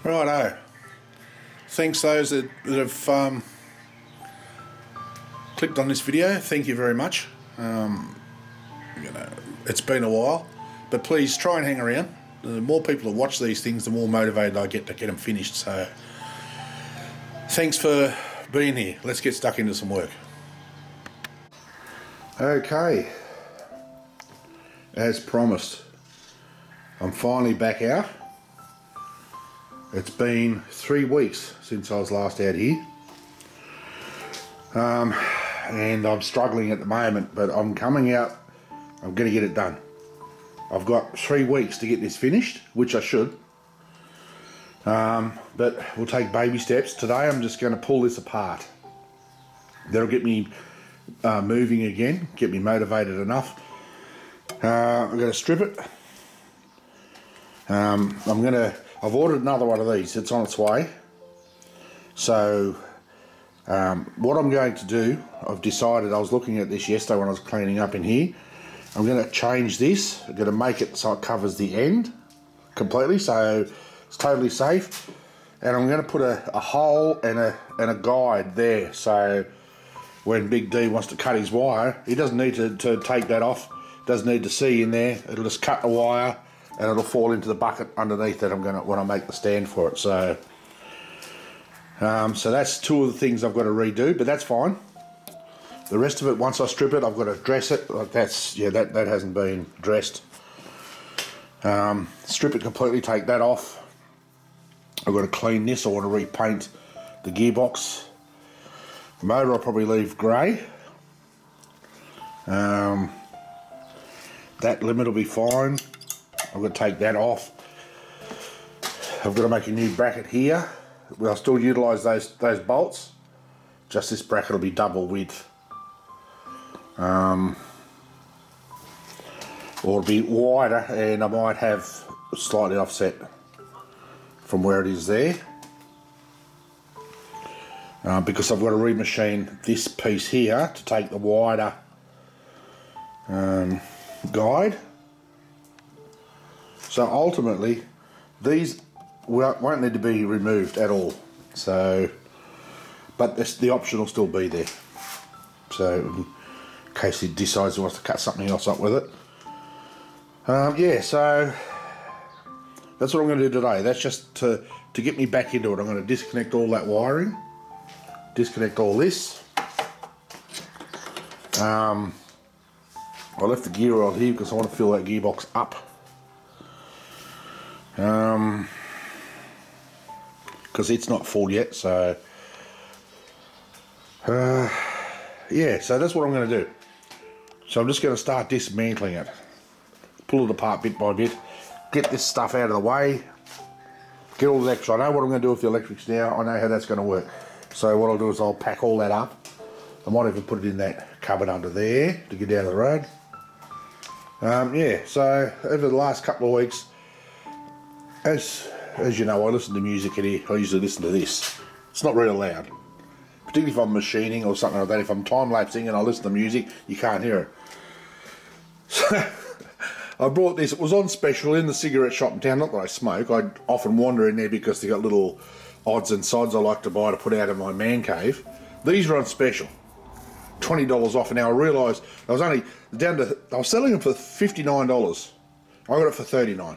Righto. Thanks those that have clicked on this video. Thank you very much. It's been a while, but please try and hang around. The more people that watch these things, the more motivated I get to get them finished. So thanks for being here. Let's get stuck into some work. Okay, as promised, I'm finally back out. It's been 3 weeks since I was last out here, and I'm struggling at the moment, but I'm coming out. I'm going to get it done. I've got 3 weeks to get this finished, which I should, but we'll take baby steps. Today I'm just going to pull this apart. That'll get me moving again, get me motivated enough. I'm going to strip it. I've ordered another one of these. It's on its way. So what I'm going to do, I've decided, I was looking at this yesterday when I was cleaning up in here. I'm going to change this. I'm going to make it so it covers the end completely, so it's totally safe. And I'm going to put a hole and a guide there, so when Big D wants to cut his wire, he doesn't need to take that off. Doesn't need to see in there. It'll just cut the wire and it'll fall into the bucket underneath that when I make the stand for it. So so that's two of the things I've got to redo, but that's fine. The rest of it, once I strip it, I've got to dress it. Like that hasn't been dressed. Strip it completely, take that off. I've got to clean this. I want to repaint the gearbox. The motor I'll probably leave grey. That limit will be fine. I've got to take that off. I've got to make a new bracket here. I'll still utilise those bolts. Just this bracket will be double width. Or it'll be wider, and I might have slightly offset from where it is there. Because I've got to remachine this piece here to take the wider guide. So ultimately these won't need to be removed at all, so but the option will still be there, so in case he decides he wants to cut something else up with it. Yeah, so that's what I'm going to do today. That's just to get me back into it. I'm going to disconnect all that wiring, disconnect all this. I left the gear oil here because I want to fill that gearbox up. Because it's not full yet, so yeah, so that's what I'm going to do. So I'm just going to start dismantling it, pull it apart bit by bit, get this stuff out of the way, get all the electrics. I know what I'm going to do with the electrics now. I know how that's going to work. So what I'll do is I'll pack all that up. I might even put it in that cupboard under there to get down the road. Yeah, so over the last couple of weeks, as you know, I listen to music in here. I usually listen to this. It's not really loud, particularly if I'm machining or something like that. If I'm time-lapsing and I listen to music, you can't hear it. So I brought this. It was on special in the cigarette shop in town. Not that I smoke. I often wander in there because they got little odds and sods I like to buy to put out of my man cave. These are on special, $20 off. And now I realised I was only down to. I was selling them for $59. I got it for $39.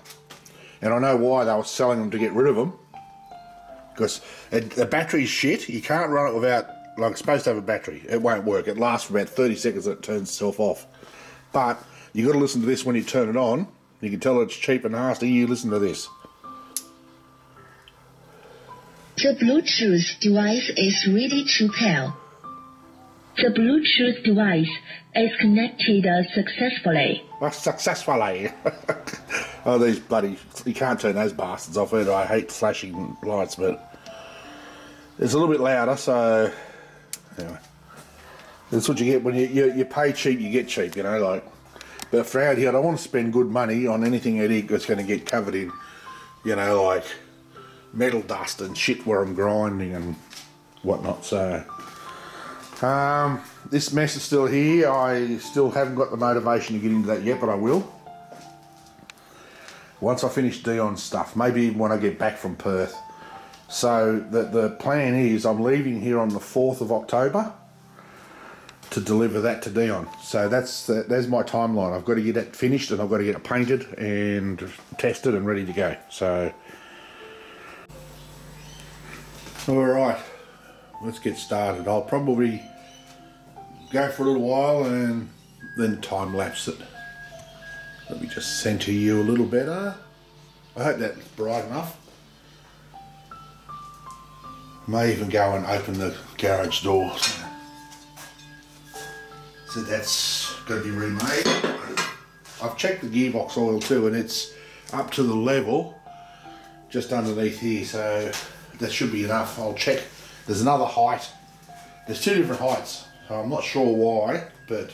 And I know why they were selling them, to get rid of them. Because the battery's shit. You can't run it without, like, it's supposed to have a battery. It won't work. It lasts for about 30 seconds and it turns itself off. But you got to listen to this when you turn it on. You can tell it's cheap and nasty. You listen to this. The Bluetooth device is ready to pair. The Bluetooth device is connected successfully. Successfully. Oh, these bloody... You can't turn those bastards off either. I hate flashing lights, but it's a little bit louder, so... Anyway. That's what you get when you pay cheap, you get cheap, you know, like... But for out here, I don't want to spend good money on anything that's going to get covered in, you know, like metal dust and shit where I'm grinding and whatnot, so... this mess is still here. I still haven't got the motivation to get into that yet, but I will. Once I finish Dion's stuff, maybe even when I get back from Perth, So the plan is I'm leaving here on the 4th of October to deliver that to Dion. So that's my timeline. I've got to get that finished and I've got to get it painted and tested and ready to go. So, alright, let's get started. I'll probably go for a little while and then time lapse it. Let me just center you a little better. I hope that's bright enough. May even go and open the garage door. So that's got to be remade. I've checked the gearbox oil too, and it's up to the level just underneath here, so that should be enough. I'll check. There's another height. There's two different heights, so I'm not sure why, but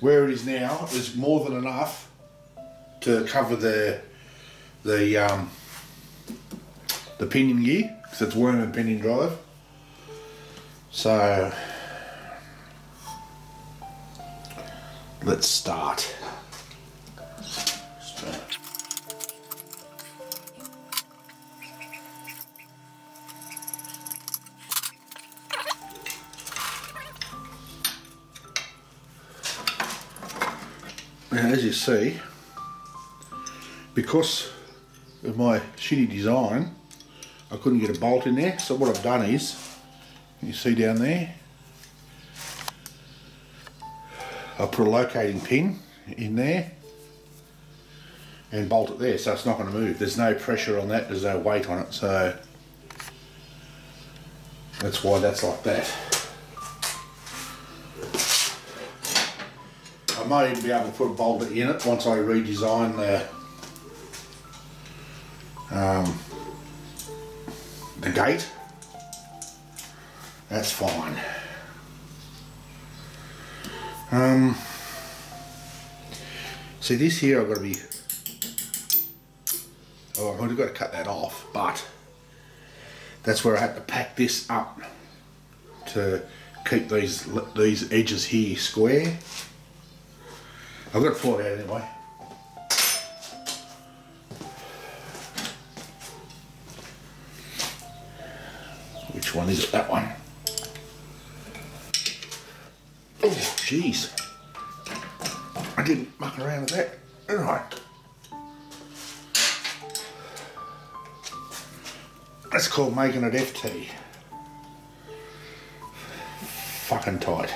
where it is now is more than enough to cover the pinion gear, because it's worm and pinion drive. So let's start. Now, as you see, because of my shitty design, I couldn't get a bolt in there. So what I've done is, you see down there, I put a locating pin in there and bolt it there, so it's not going to move. There's no pressure on that, there's no weight on it, so that's why that's like that. I might even be able to put a bolt in it once I redesign the gate. That's fine. See, this here I've got to be, I've got to cut that off, but that's where I had to pack this up to keep these edges here square. I've got to pull it out anyway. Which one is it? That one. Oh, jeez. I didn't muck around with that. Alright. That's called making it FT. Fucking tight.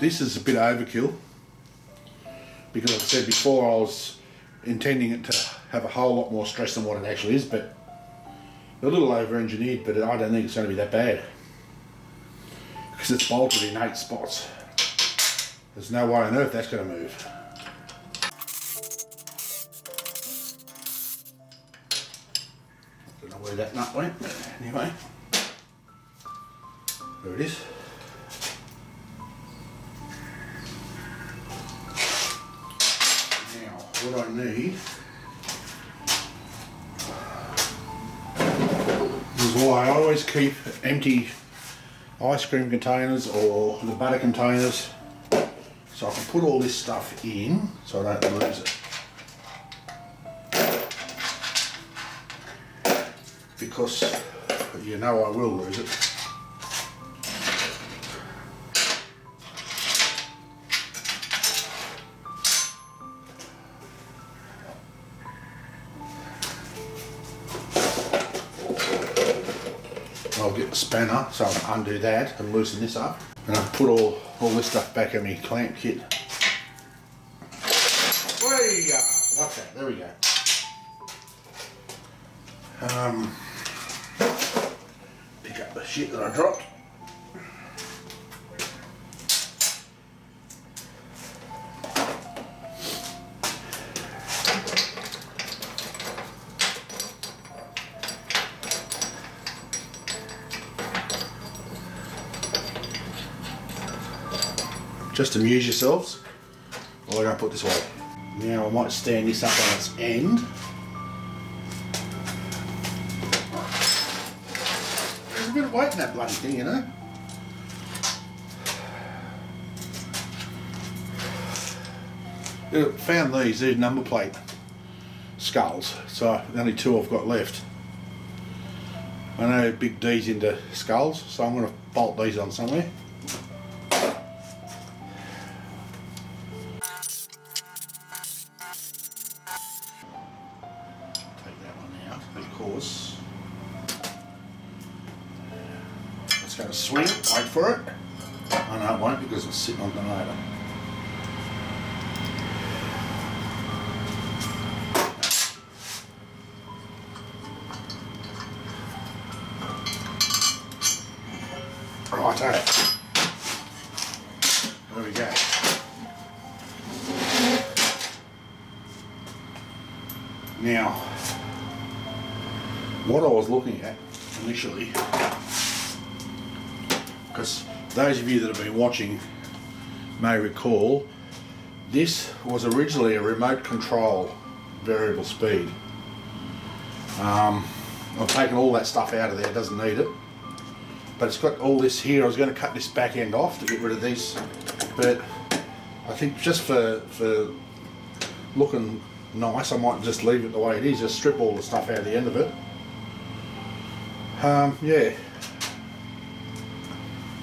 This is a bit overkill because, like I said before, I was intending it to have a whole lot more stress than what it actually is, but a little over-engineered, but I don't think it's going to be that bad because it's bolted in 8 spots. There's no way on earth that's going to move. I don't know where that nut went, but anyway, there it is. What I need is why I always keep empty ice cream containers or the butter containers, so I can put all this stuff in so I don't lose it. Because you know I will lose it. I'll get the spanner, so I'll undo that and loosen this up. And I'll put all this stuff back in my clamp kit. There you go. Like that. There we go. Pick up the shit that I dropped. Just amuse yourselves while I go and put this away. Now I might stand this up on its end. There's a bit of weight in that bloody thing, you know. I found these number plate skulls, so the only two I've got left. I know Big D's into skulls, so I'm going to bolt these on somewhere. It's going to swing, wait for it. Oh no, it won't because it's sitting on the motor. Righto. There we go. Now, what I was looking at initially, because those of you that have been watching may recall, this was originally a remote control variable speed. I've taken all that stuff out of there, it doesn't need it, but it's got all this here. I was going to cut this back end off to get rid of these, but I think just for looking nice I might just leave it the way it is, just strip all the stuff out of the end of it. Yeah,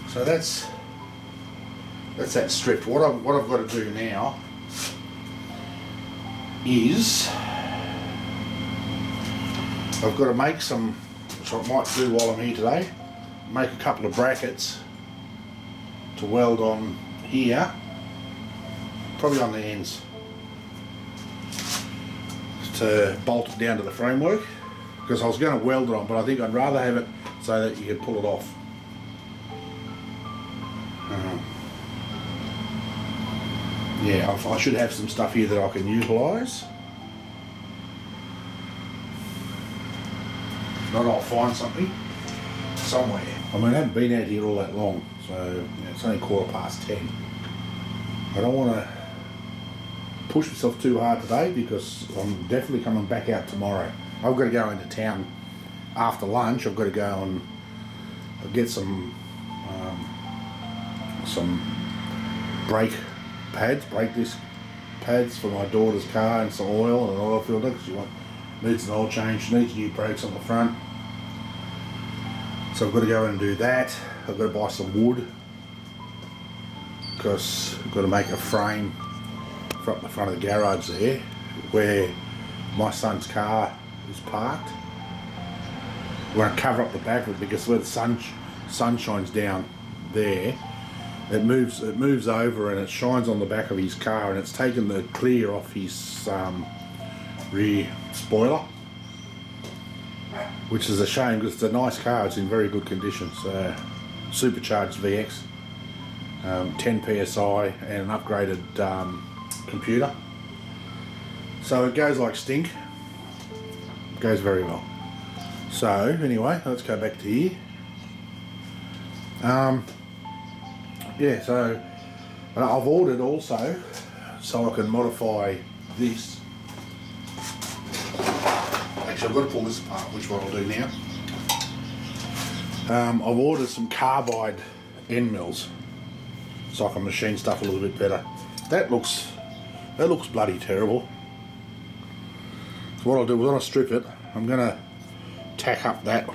so that's that stripped. What I've got to do now is I've got to make some, which I might do while I'm here today, make a couple of brackets to weld on here, probably on the ends, to bolt it down to the framework, because I was going to weld it on, but I think I'd rather have it so that you can pull it off. Yeah, I should have some stuff here that I can utilise. If not, I'll find something somewhere. I mean, I haven't been out here all that long, so it's only 10:15. I don't want to push myself too hard today because I'm definitely coming back out tomorrow. I've got to go into town after lunch. I've got to go and get some brake disc pads for my daughter's car and some oil and an oil filter because she needs an oil change. She needs new brakes on the front. So I've got to go in and do that. I've got to buy some wood because I've got to make a frame for up the front of the garage there where my son's car is parked. We're going to cover up the back of it because where the sun shines down there, it moves over and it shines on the back of his car, and it's taken the clear off his rear spoiler, which is a shame because it's a nice car. It's in very good condition. So supercharged VX, 10 psi and an upgraded computer. So it goes like stink. It goes very well. So anyway, let's go back to here. Yeah, so I've ordered also so I can modify this. Actually, I've got to pull this apart, which what I'll do now. I've ordered some carbide end mills so I can machine stuff a little bit better. That looks bloody terrible. So what I'll do, when I strip it, I'm going to tack up that.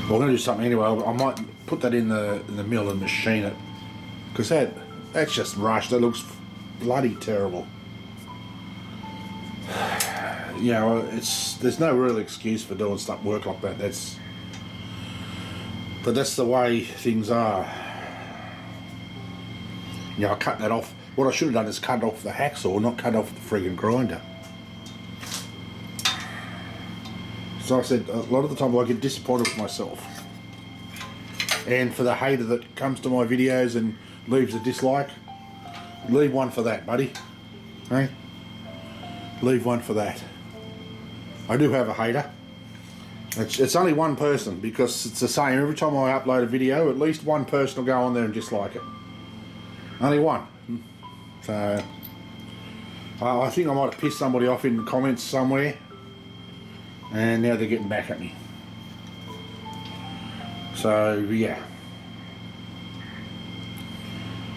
Well, I'm going to do something anyway. I might put that in the mill and machine it, because that's just rushed. That looks bloody terrible. you know, there's no real excuse for doing stuff work like that. But that's the way things are. You know, I cut that off. What I should have done is cut off the hacksaw, not cut off the friggin' grinder. So like I said, a lot of the time I get disappointed with myself. And for the hater that comes to my videos and leaves a dislike, leave one for that, buddy. Hey? Leave one for that. I do have a hater. It's only one person, because it's the same. Every time I upload a video, at least one person will go on there and dislike it. Only one. So I think I might have pissed somebody off in the comments somewhere, and now they're getting back at me. So yeah,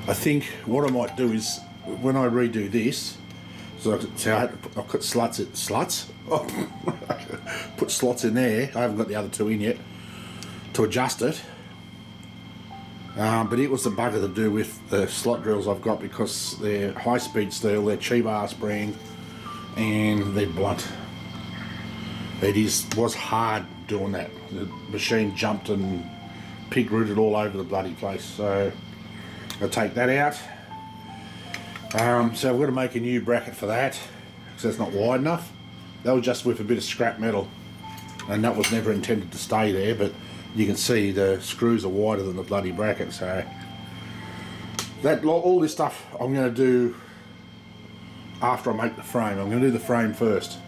I think what I might do is, when I redo this, so I put slots. Oh, put slots in there. I haven't got the other two in yet to adjust it. But it was the bugger to do with the slot drills I've got, because they're high-speed steel, they're cheap ass brand, and they're blunt. It was hard doing that. The machine jumped and pig rooted all over the bloody place. So I'll take that out. So I've got to make a new bracket for that, because that's not wide enough. That was just with a bit of scrap metal, and that was never intended to stay there, but you can see the screws are wider than the bloody bracket. So that, all this stuff I'm going to do after I make the frame. I'm going to do the frame first,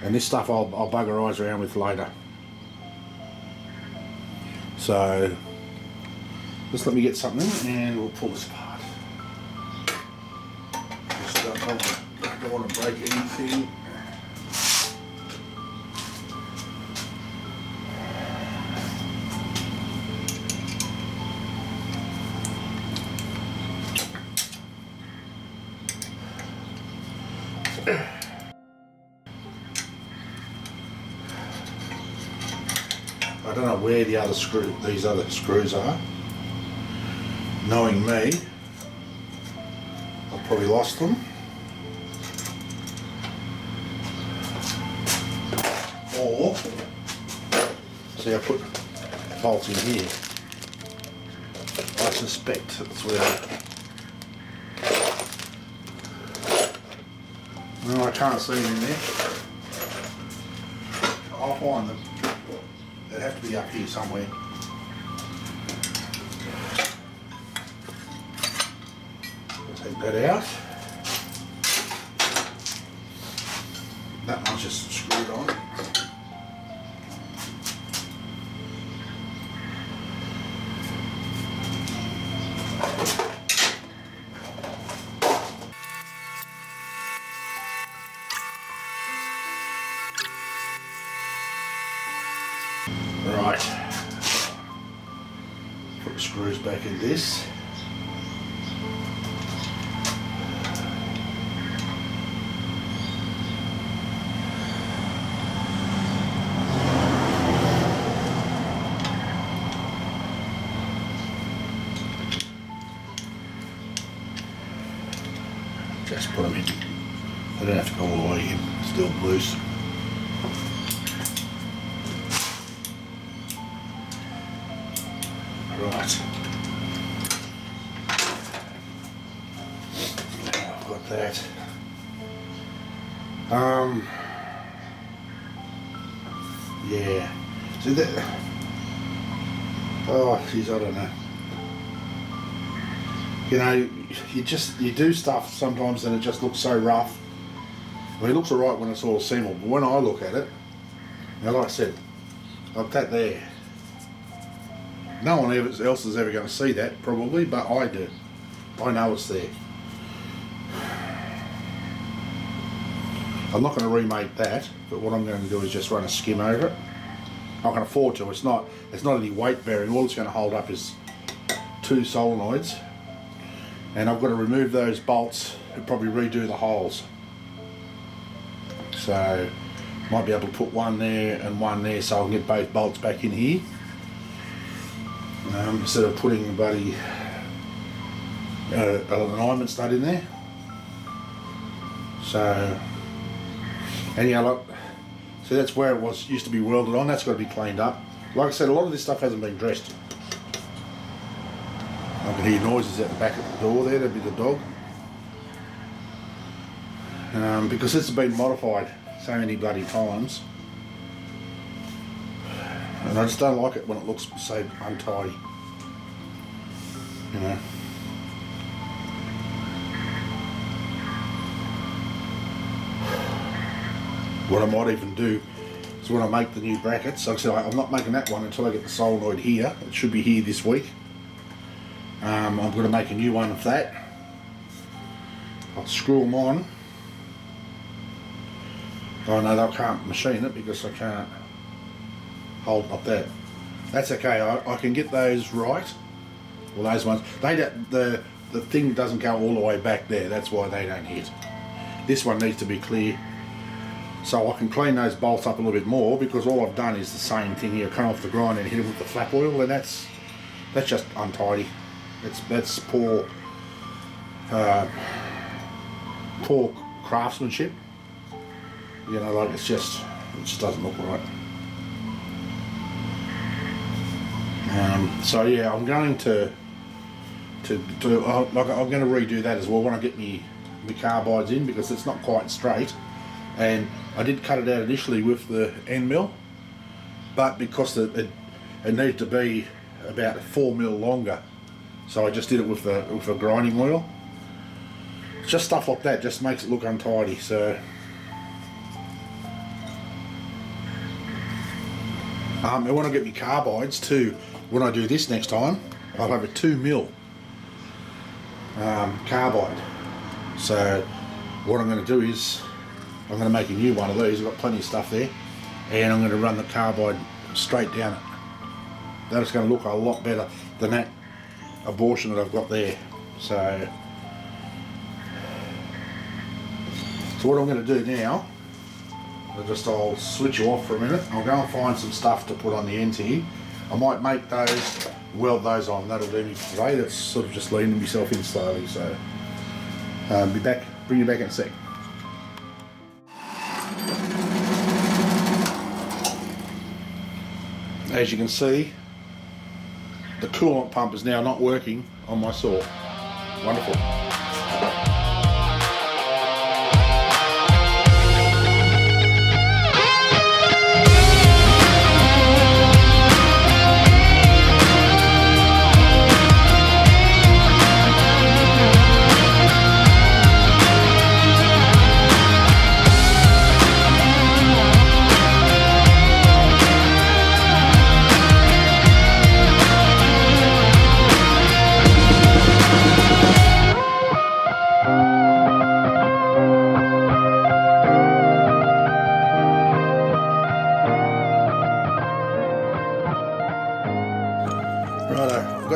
and this stuff I'll bugger eyes around with later. So just let me get something and we'll pull this apart. Just don't want to break anything. I don't know where these other screws are. Knowing me, I've probably lost them. Or, see, I put bolts in here. I suspect that's where. No, I can't see them in there. I'll find them. They'd have to be up here somewhere. Take that out. That one's just screwed on. Right, put the screws back in this. Just put them in. They don't have to go all the way in, still loose. Right, now I've got that. Yeah, see that, oh geez, I don't know. You know, you do stuff sometimes and it just looks so rough. I mean, it looks alright when it's all assembled, but when I look at it, you know, like I said, like that there, no one else is ever going to see that, probably, but I do. I know it's there. I'm not going to remake that, but what I'm going to do is just run a skim over it. I can afford to. It's not any weight bearing. All it's going to hold up is 2 solenoids, and I've got to remove those bolts and probably redo the holes. So might be able to put one there and one there, so I can get both bolts back in here. Instead of putting a bloody an alignment stud in there. So And yeah, look, so that's where it was used to be welded on. That's got to be cleaned up. Like I said, a lot of this stuff hasn't been dressed. I can hear noises at the back of the door there. That'd be the dog. Because this has been modified so many bloody times, and I just don't like it when it looks so untidy. You know. What I might even do is when I make the new brackets, like I said, I'm not making that one until I get the solenoid here. It should be here this week. I'm going to make a new one of that. I'll screw them on. I know I can't machine it because I can't hold up that. That's okay. I can get those right. Well, those ones. They don't, the thing doesn't go all the way back there. That's why they don't hit. This one needs to be clear. So I can clean those bolts up a little bit more, because all I've done is the same thing here. Come off the grind and hit it with the flap oil, and that's just untidy. That's poor craftsmanship. You know, like it just doesn't look right. So yeah, I'm going to do. I'm going to redo that as well when I get my carbides in, because it's not quite straight. And I did cut it out initially with the end mill, but because it needed to be about 4 mil longer, so I just did it with a grinding wheel. Just stuff like that just makes it look untidy. So and when I get my carbides too, when I do this next time, I'll have a 2 mil carbide. So what I'm going to do is I'm going to make a new one of these. I've got plenty of stuff there, and I'm going to run the carbide straight down it. That's going to look a lot better than that abortion that I've got there. So what I'm going to do now, I'll switch you off for a minute. I'll go and find some stuff to put on the ends here. I might make those, weld those on. That'll do me for today. That's sort of just leaning myself in slowly. So be back. Bring you back in a sec. As you can see, the coolant pump is now not working on my saw. Wonderful.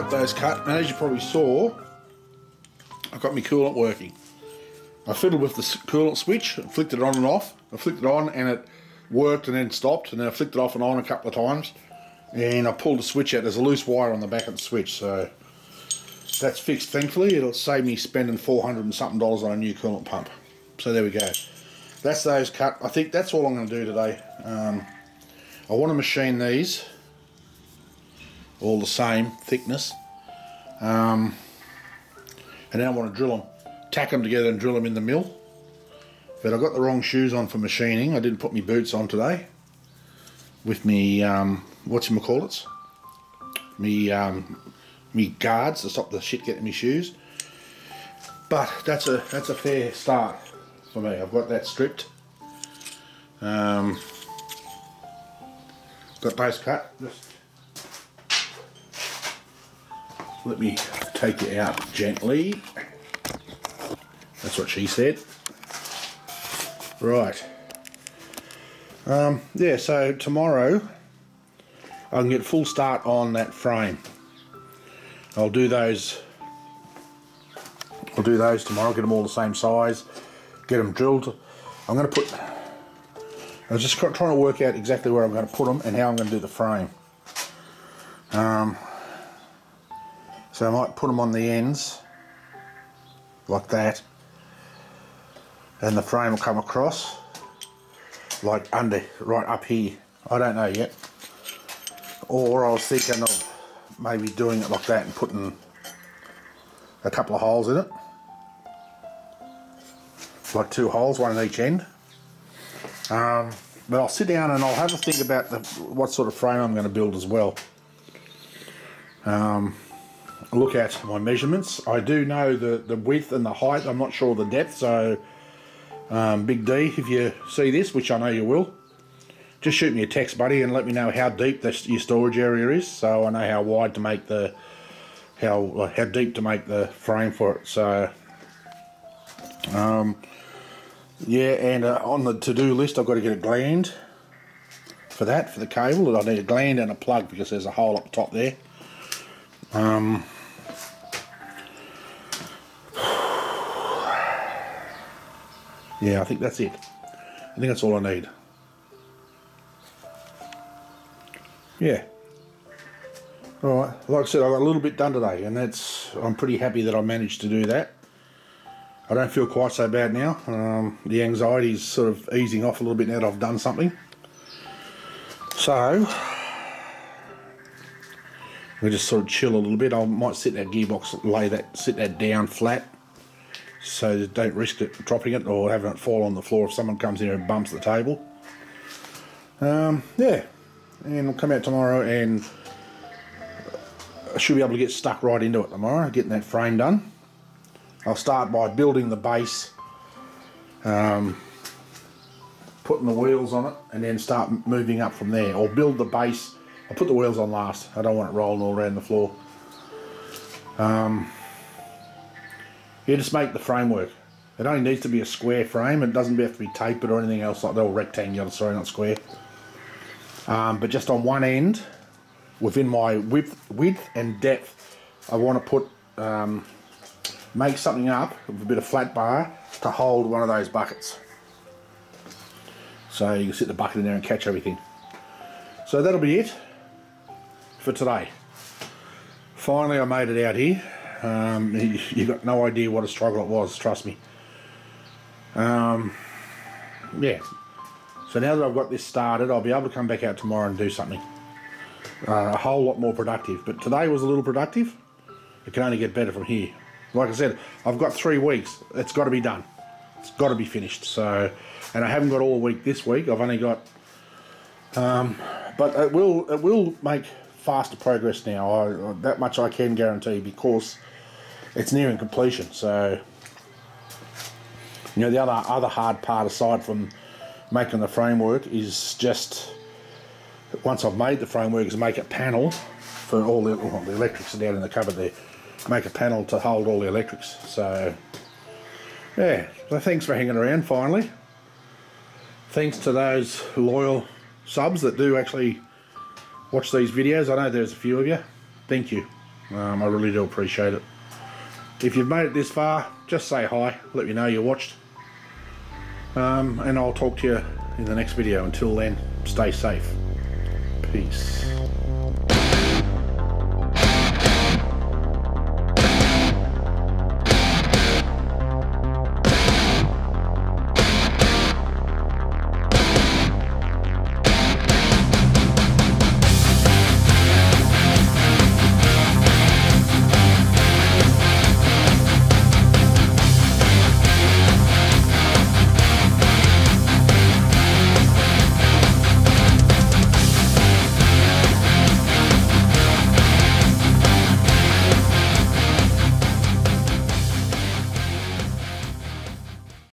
Those cut, and as you probably saw, I've got my coolant working. I fiddled with the coolant switch, I flicked it on and off. I flicked it on and it worked and then stopped, and then I flicked it off and on a couple of times, and I pulled the switch out. There's a loose wire on the back of the switch, so that's fixed. Thankfully, it'll save me spending $400 and something on a new coolant pump. So there we go. That's those cut. I think that's all I'm going to do today. I want to machine these all the same thickness, and then I want to drill them, tack them together and drill them in the mill. But I got the wrong shoes on for machining. I didn't put my boots on today with me whatchamacallits, me guards to stop the shit getting me shoes. But that's a fair start for me. I've got that stripped. Got those cut. Just let me take it out gently. That's what she said. Right. Yeah, so tomorrow I can get full start on that frame. I'll do those tomorrow, get them all the same size, get them drilled. I was just trying to work out exactly where I'm going to put them and how I'm going to do the frame. So I might put them on the ends, like that, and the frame will come across. like under, right up here. I don't know yet. Or I was thinking of maybe doing it like that and putting a couple of holes in it. Like 2 holes, one at each end. But I'll sit down and I'll have a think about what sort of frame I'm going to build as well. Look at my measurements. I do know the width and the height. I'm not sure of the depth, so Big D, if you see this, which I know you will, just shoot me a text, buddy, and let me know how deep your storage area is, so I know how wide to make the how deep to make the frame for it. So yeah, and on the to-do list, I've got to get a gland for that, for the cable. I need a gland and a plug because there's a hole up the top there. Yeah, I think that's it. I think that's all I need. Yeah. Alright, like I said, I got a little bit done today, and I'm pretty happy that I managed to do that. I don't feel quite so bad now. The anxiety's sort of easing off a little bit now that I've done something. So we just sort of chill a little bit. I might sit that gearbox, sit that down flat, so that don't risk it dropping it or having it fall on the floor if someone comes in and bumps the table. Yeah, and I'll come out tomorrow and I should be able to get stuck right into it tomorrow, getting that frame done. I'll start by building the base, putting the wheels on it, and then start moving up from there. Or build the base. I'll put the wheels on last. I don't want it rolling all around the floor. Yeah, just make the framework. It only needs to be a square frame. It doesn't have to be tapered or anything else like that, or rectangular, sorry, not square. But just on one end, within my width and depth, I want to put make something up with a bit of flat bar to hold one of those buckets. So you can sit the bucket in there and catch everything. So that'll be it for today. Finally I made it out here. You got no idea what a struggle it was, trust me. Yeah. So now that I've got this started, I'll be able to come back out tomorrow and do something a whole lot more productive. But today was a little productive. It can only get better from here. Like I said, I've got 3 weeks. It's got to be done. It's got to be finished. So, and I haven't got all week this week. I've only got, but it will make faster progress now. That much I can guarantee, because it's nearing completion. So, you know, the other hard part aside from making the framework is just, once I've made the framework, is make a panel for all the electrics are down in the cupboard there. Make a panel to hold all the electrics. So yeah, so thanks for hanging around finally. Thanks to those loyal subs that do actually watch these videos. I know there's a few of you. Thank you. I really do appreciate it. If you've made it this far, just say hi, let me know you watched. And I'll talk to you in the next video. Until then, stay safe. Peace.